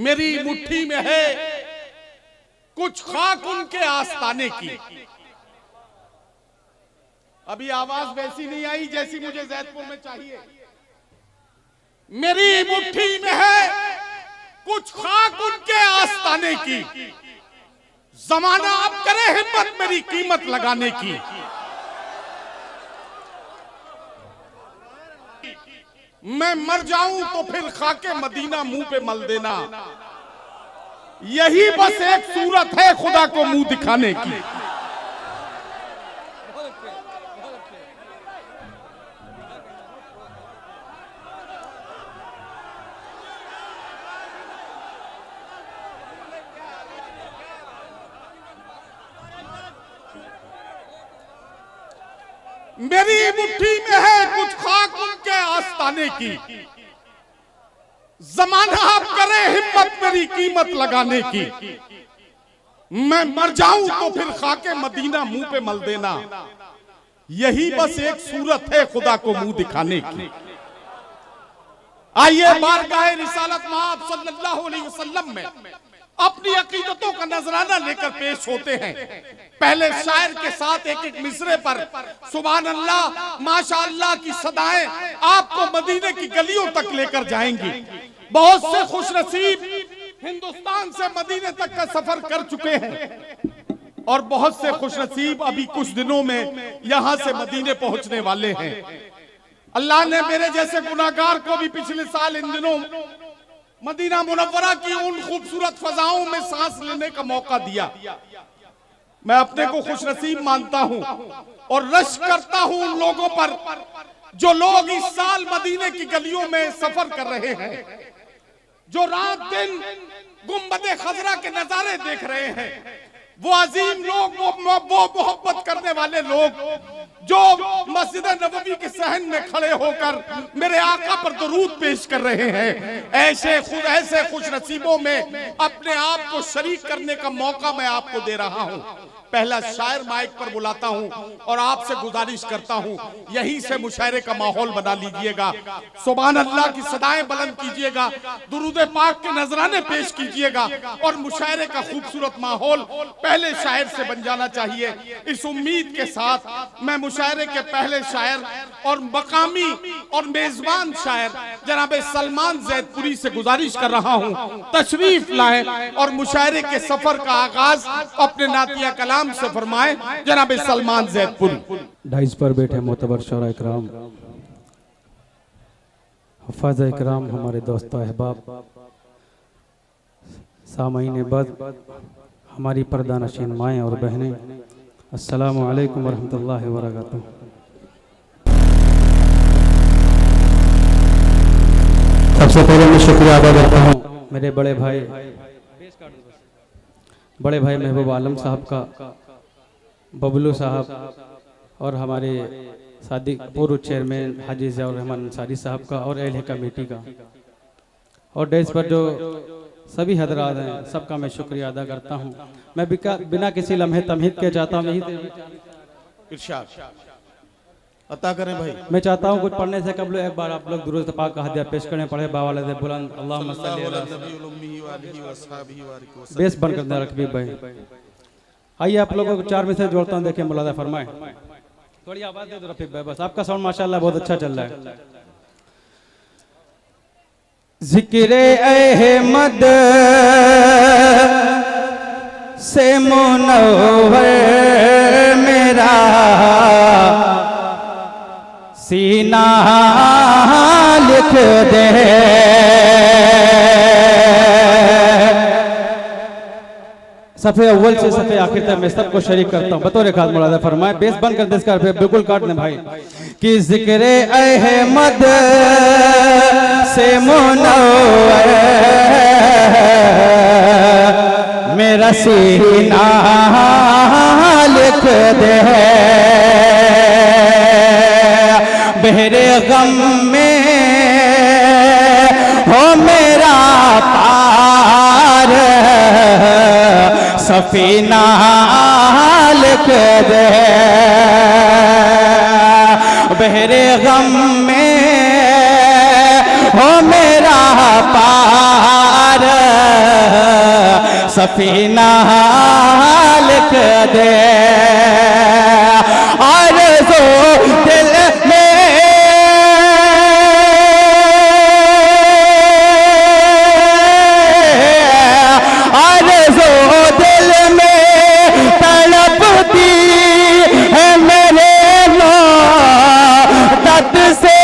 मेरी मुट्ठी में है कुछ खाक उनके आस्ताने की। अभी आवाज वैसी नहीं आई जैसी मुझे जैदपुर में चाहिए। मेरी मुट्ठी में है कुछ खाक उनके आस्ताने की, जमाना अब करे हिम्मत मेरी कीमत लगाने की। मैं मर जाऊं तो फिर खाके मदीना मुंह पे मल देना, यही बस एक सूरत है खुदा को मुंह दिखाने की। मेरी मुट्ठी में है कुछ खाक उनके आस्ताने की, जमाना अब करे हिम्मत मेरी कीमत लगाने की। मैं मर जाऊं तो फिर खाके मदीना मुंह पे मल देना, यही बस एक सूरत है खुदा को मुंह दिखाने की। आइए बारगाहे रिसालत महब सल्लल्लाहु अलैहि वसल्लम में अपनी अकीदतों का नजराना लेकर पेश होते हैं। पहले शायर के साथ एक एक मिसरे पर सुभान अल्लाह माशाअल्लाह की सदाएं आपको मदीने की गलियों तक लेकर जाएंगी। बहुत से खुशनसीब हिंदुस्तान से मदीने तक का सफर कर चुके हैं और बहुत से खुशनसीब अभी कुछ दिनों में यहां से मदीने पहुंचने वाले हैं। अल्लाह ने मेरे जैसे गुनाहगार को भी पिछले साल इन दिनों मदीना मुनव्वरा की उन खूबसूरत फजाओं में सांस लेने का मौका दिया। मैं अपने को खुशनसीब मानता हूं और रश करता हूं उन लोगों पर जो लोग इस साल मदीने की गलियों में सफर कर रहे हैं, जो रात दिन गुंबदे खजरा के नजारे देख रहे हैं। वो अजीम लोग, वो मोहब्बत करने वाले लोग जो मस्जिद नबवी के सहन में खड़े होकर मेरे आका पर दरूद पेश कर रहे हैं। ऐसे खुश नसीबों में अपने आप को शरीक करने का मौका मैं आपको दे रहा हूं। पहला शायर माइक पर बुलाता हूं और आपसे गुजारिश करता हूं यहीं से मुशायरे का माहौल बना लीजिएगा। सुभान अल्लाह की सदाएं बुलंद कीजिएगा, दुरूद पाक के नजराने पेश कीजिएगा और मुशायरे का खूबसूरत माहौल पहले शायर से बन जाना चाहिए। इस उम्मीद के साथ मैं मुशायरे के पहले शायर और मकामी और मेजबान शायर जनाब सलमान जैदपुरी से गुजारिश कर रहा हूं तशरीफ लाएं और मुशायरे के सफर का आगाज अपने नातिया कलाम से फरमाएं। जनाब सलमान जैदपुरी। डाइस पर बैठे मोतबर शौरा इकराम, हफ़ाज़ इकराम, हमारे दोस्त अहबाब, सामईन बद, हमारी पर्दा नशीन माएँ और बहनें, अस्सलामु अलैकुम वरहमतुल्लाहि वबरकातुहू। सबसे पहले मैं शुक्रिया अदा करता हूँ मेरे बड़े भाई महबूब आलम साहब का, बबलू साहब और हमारे सादिक पूर्व चेयरमैन हाजी ज़ियाउर रहमान अंसारी साहब का और अहले कमेटी का, और डेस्क पर जो सभी हजरात हैं सबका मैं शुक्रिया अदा करता हूँ। मैं बिना किसी लम्हे तमहीद के चाहता हूँ इरशाद अता करें भाई। मैं चाहता हूँ कुछ पढ़ने से कबल एक बार आप लोग दुरूद पाक का हदिया पेश करें। पढ़े बावाले से बुलंद अल्लाहुम्मा सल्ली अला बेस बन कर रखबी भाई। आइए आप लोगों को चार में से जोड़ता हूँ, देखिए मुलादा फरमाएं। थोड़ी आवाज दे दो रफीक भाई, बस आपका साउंड माशाल्लाह बहुत अच्छा चल रहा है। जिक्रे अहमद से मुनव्वर मेरा सीना लिख दे, सफ़े अव्वल से सफ़े आखिर तक मैं सबको शरीक करता हूँ। बतौर खास मुलादा फरमाए, बेस बंद कर दे इसका बिल्कुल काट दे भाई। कि जिक्रे अहमद से मुनव्वर मेरा सीना लिख दे, बहरे गम में हो मेरा पार, सफीना लिख दे, बहरे गम में हो मेरा पार, सफीना लिख दे, आरज़ू दिल में आरज़ू दिल में तड़पती है मेरे मोहब्बत से,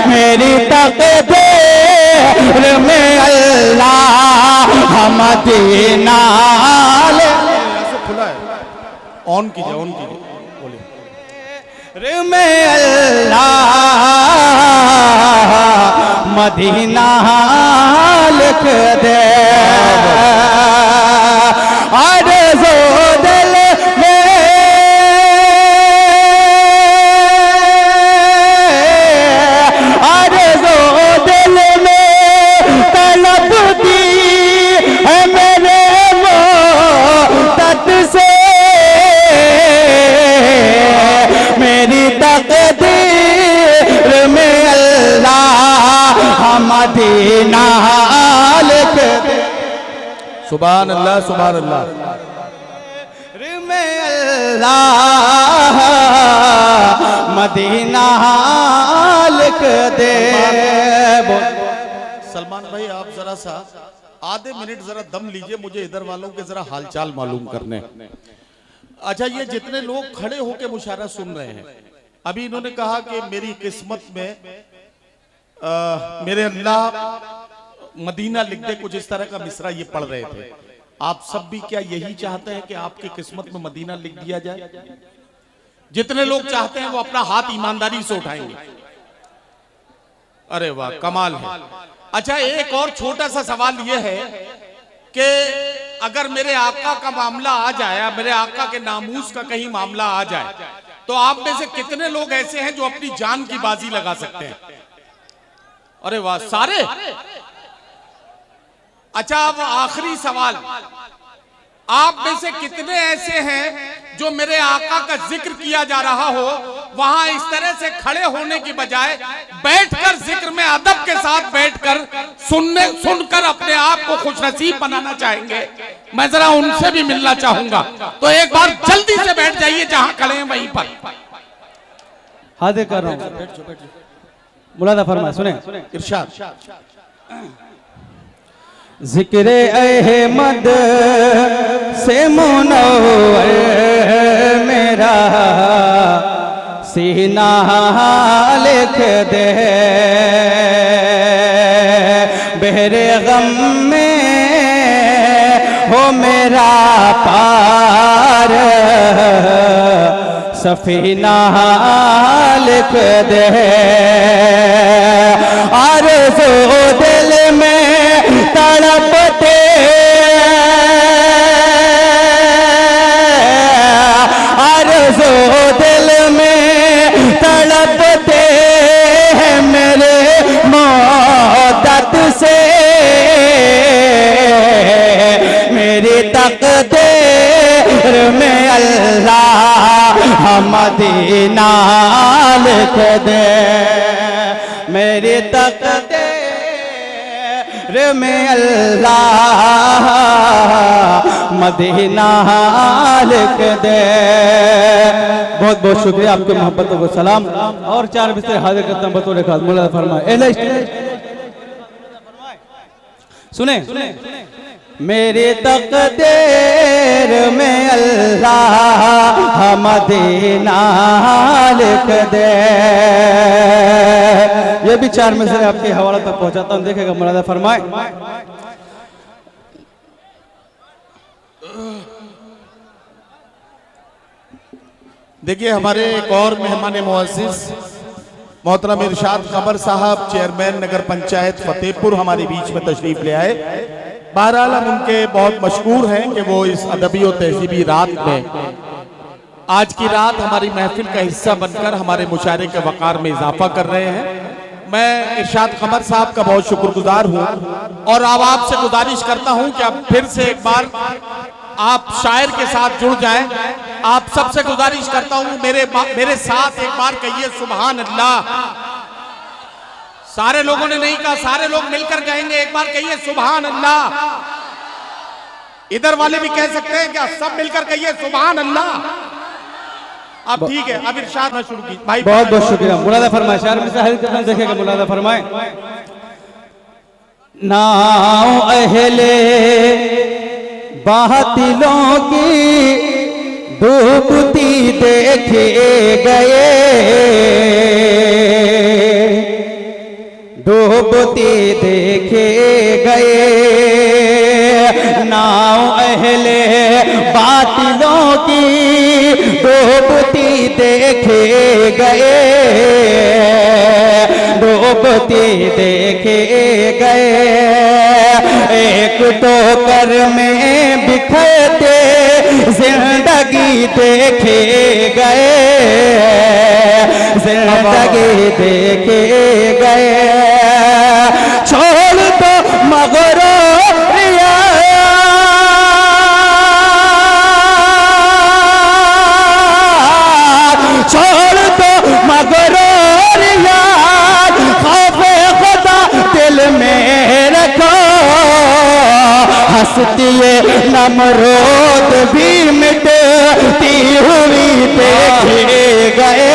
मेरी तकदीर में अल्लाह मदीना खुला है, ऑन कीजिए बोलिए। में अल्लाह मदीना लिख दे, आरज़ू दिल में आरज़ू दिल में तड़पती है मेरे मोहब्बत से, मेरी तकदीर में अल्लाह मदीना लिख दे। सुभान अल्लाह, सुभान अल्लाह। में अल्लाह मदीना लिख दे। सलमान भाई आप जरा सा आधे मिनट जरा दम लीजिए, मुझे इधर वालों के जरा हालचाल मालूम करने। अच्छा, ये जितने लोग खड़े होकर मुशायरा सुन रहे हैं, अभी इन्होंने कहा कि मेरी किस्मत में मेरे अल्लाह मदीना लिख दे, कुछ इस तरह का मिसरा ये पढ़ रहे थे। आप सब भी क्या यही चाहते हैं कि आपकी किस्मत में मदीना लिख दिया जाए? जितने लोग चाहते हैं वो अपना हाथ ईमानदारी से उठाएंगे। अरे वाह, कमाल है। अच्छा, एक और छोटा सा सवाल ये है कि अगर मेरे आका का मामला आ जाए, मेरे आका के नामूस का कहीं मामला आ जाए, तो आप में से कितने लोग ऐसे हैं जो अपनी जान की बाजी लगा सकते हैं? अरे वाह, सारे। अच्छा, अब आखिरी सवाल, आप में से कितने ऐसे हैं जो मेरे आका का जिक्र किया जा रहा हो, वहां इस तरह से खड़े होने की बजाय बैठकर जिक्र में अदब के साथ बैठकर सुनकर अपने आप को खुशनसीब बनाना चाहेंगे? मैं जरा उनसे भी मिलना चाहूंगा, तो एक बार जल्दी से बैठ जाइए जहां खड़े हैं वहीं पर। हाजिर कर रहा हूं, मुलादा फरमाए, सुने इरशाद। जिक्रे अहमद से मुनव्वर मेरा सीना लिख दे, बहरे गम में हो मेरा पार, सफीना लिख दे, आरज़ू दिल में तड़पते आरज़ू दिल में तड़पते हैं मेरे मोहब्बत से, मेरी तकदीर में अल्लाह मदीना लिख दे, मेरी तकदीर में अल्लाह मदीना लिख दे। बहुत बहुत शुक्रिया, आपकी मोहब्बतों को सलाम। और चार बिस्तर हाजिर करता हूँ बतौर खास, मुलादा फरमाए। सुने, मेरी तकदीर में अल्लाह मदीना लिख दे। ये भी चार में से आपके हवाले तक पहुंचाता हूं, देखेगा, मुलादा फरमाए। देखिए, हमारे एक और मेहमान मुअज़्ज़िज़ मोहतरम इरशाद कमर साहब, चेयरमैन नगर पंचायत फतेहपुर, हमारे बीच में तशरीफ ले आए। बहरहाल हम उनके बहुत मशकूर हैं कि वो इस अदबी और तहजीबी रात में, आज की रात हमारी महफिल का हिस्सा बनकर हमारे मुशायरे के वक़ार में इजाफा कर रहे हैं। मैं इरशाद कमर साहब का बहुत शुक्रगुजार हूँ और अब आपसे गुजारिश करता हूँ कि अब फिर से एक बार आप शायर के साथ जुड़ जाएं। आप सबसे गुजारिश करता हूँ, मेरे साथ एक बार कहिए सुभान अल्लाह, सारे लोगों ने नहीं कहा, सारे लोग मिलकर कहेंगे, एक बार कहिए सुभान अल्लाह। इधर वाले भी कह सकते हैं क्या? सब मिलकर कहिए सुभान अल्लाह। अब ठीक है, अब इरशाद शुरू की भाई। बहुत बहुत शुक्रिया। मुलादा फरमाए, शायर में से हर देखेगा, मुलादा फरमाए। नाओ अहले बातिलों की डूबती देखे गए, डूबती देखे गए। नाओ अहले बातिलों की डूबती देखे गए, डूबती देखे गए। एक टोकर में बिखरते जिंदगी देखे गए, जिंदगी देखे गए। छोड़ दो मगरूरिया, छोड़ दो मगरूरिया, खौफे खुदा दिल में रखो। हंसती नमरूद भी मिटती हुई देखे गए।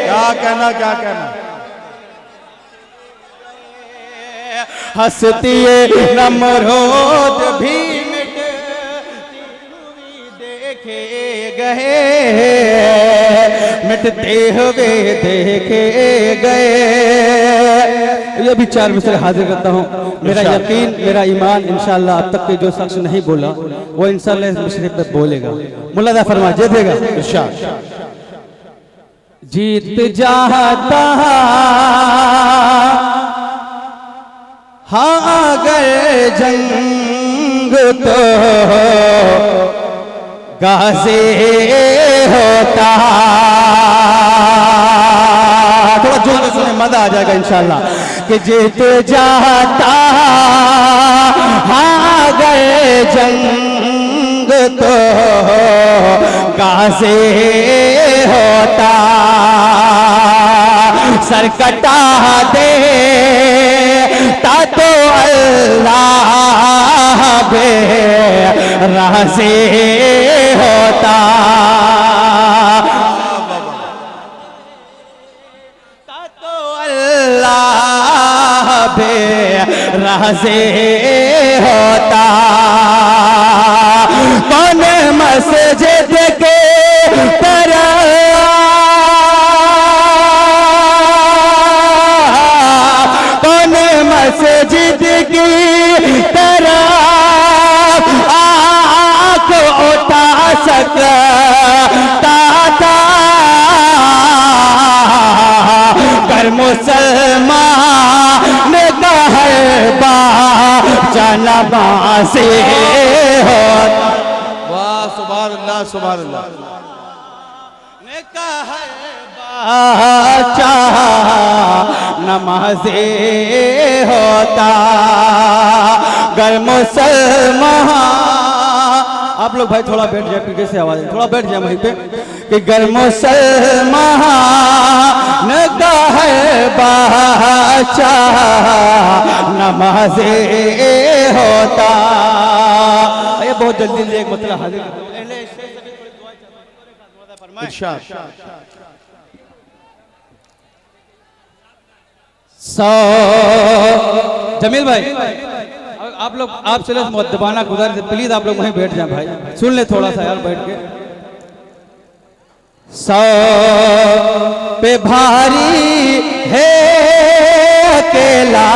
क्या कहना, क्या कहना? हंसती नमरूद भी मिटती हुई देखे गए, मिटते हुए देखे गए। ये भी चार मिसरे हाजिर करता हूँ। मेरा यकीन, मेरा ईमान, इंशाअल्लाह अब तक के जो शख्स नहीं बोला वो इंशाअल्लाह इस मिसरे पे बोलेगा। मुलादा फरमा जे देगा इरशाद। जीत जाता हाँ अगर जंग तो गाज़ी होता। थोड़ा जोर से सुने, मजा आ जाएगा इंशाअल्लाह। कि जीत जाता हाँ अगर जंग तो गाज़ी होता। सर कटा दे तो अल्लाह बे राज़ी होता। तो अल्लाह बे राज़ी होता। कौन मस्जिद के तरह मस्जिद की तरफ आँख उठा सकता था। कर मुसलमान का हर जनबा से होता। वाह सुभान अल्लाह, सुभान अल्लाह। नमाज़े होता। गर मुसलमान, आप लोग भाई थोड़ा बैठ जाए, पीछे से आवाज है, थोड़ा बैठ जाए वहीं पे। कि गर मुसलमान का है बाचा नमाज़े होता। ये बहुत जल्दी एक मतलब हाजिर जमील भाई, आप लोग आप चले मुद्दबाना गुजार से प्लीज आप लोग वहीं बैठ जाएं भाई, सुन ले थोड़ा सा यार बैठ के। 100 पे भारी है अकेला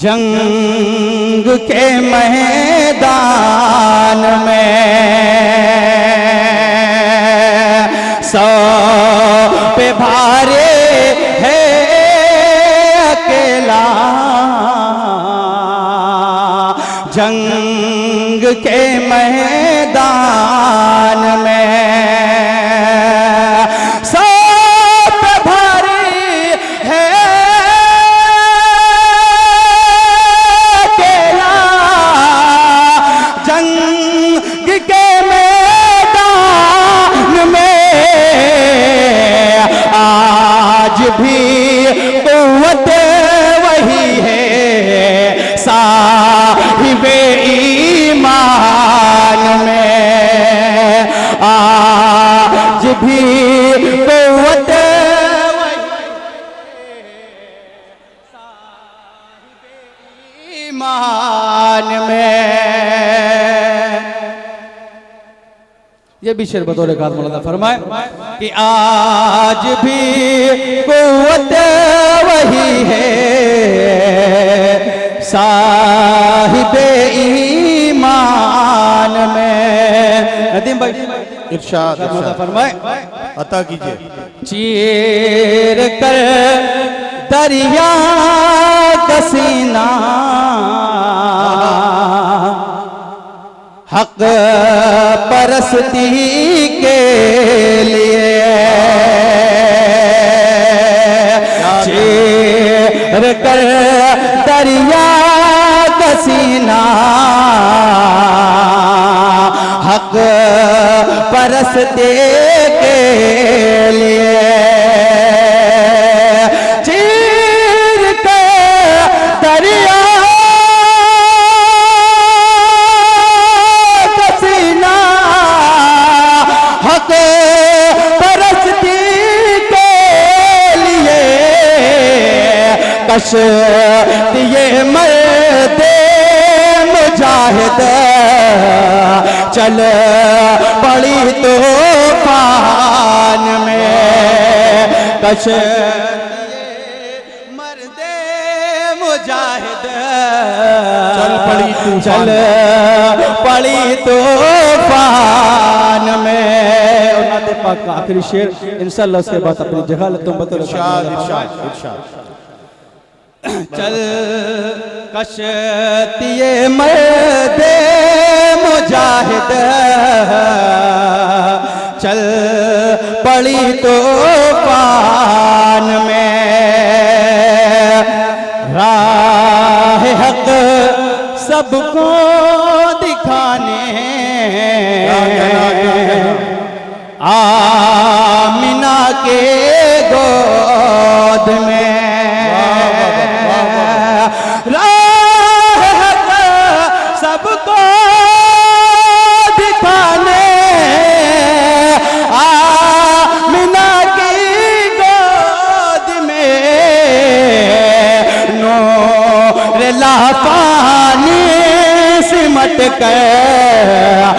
जंग के मैदान में। 100 पे भारी है अकेला जंग के मैदान में। 100 पे भारी है अकेला जंग के मैदान में। ईमान में। ये भी शेर बतौर खास मौलाना फरमाए कि आज भी कुव्वत वही है साहिबे ईमान में। नदीम भाई इरशाद फरमाए अता कीजिए। चीर कर दरिया का सीना हक परस्ती के लिए चीर कर दरिया का सीना हक परस्ती के लिए चीर कर दरिया कश ये मर्दे मुजाहिद चल पड़ी तो पान में। कश मर्दे मुजाहिद चल पड़ी तूफान चल पड़ी तो पान में। और नाते पाक का आखिरी शेर इंशाअल्लाह उसके बाद अपनी जगह तुम बतौर इरशाद इरशाद इरशाद। चल कशतिए मर्दे मुजाहिद चल पड़ी तो पान में। राह हक सबको दिखाने आमिना के गोद में सबको दिखाने आमिना की गोद में नूर लाफानी सिमट कर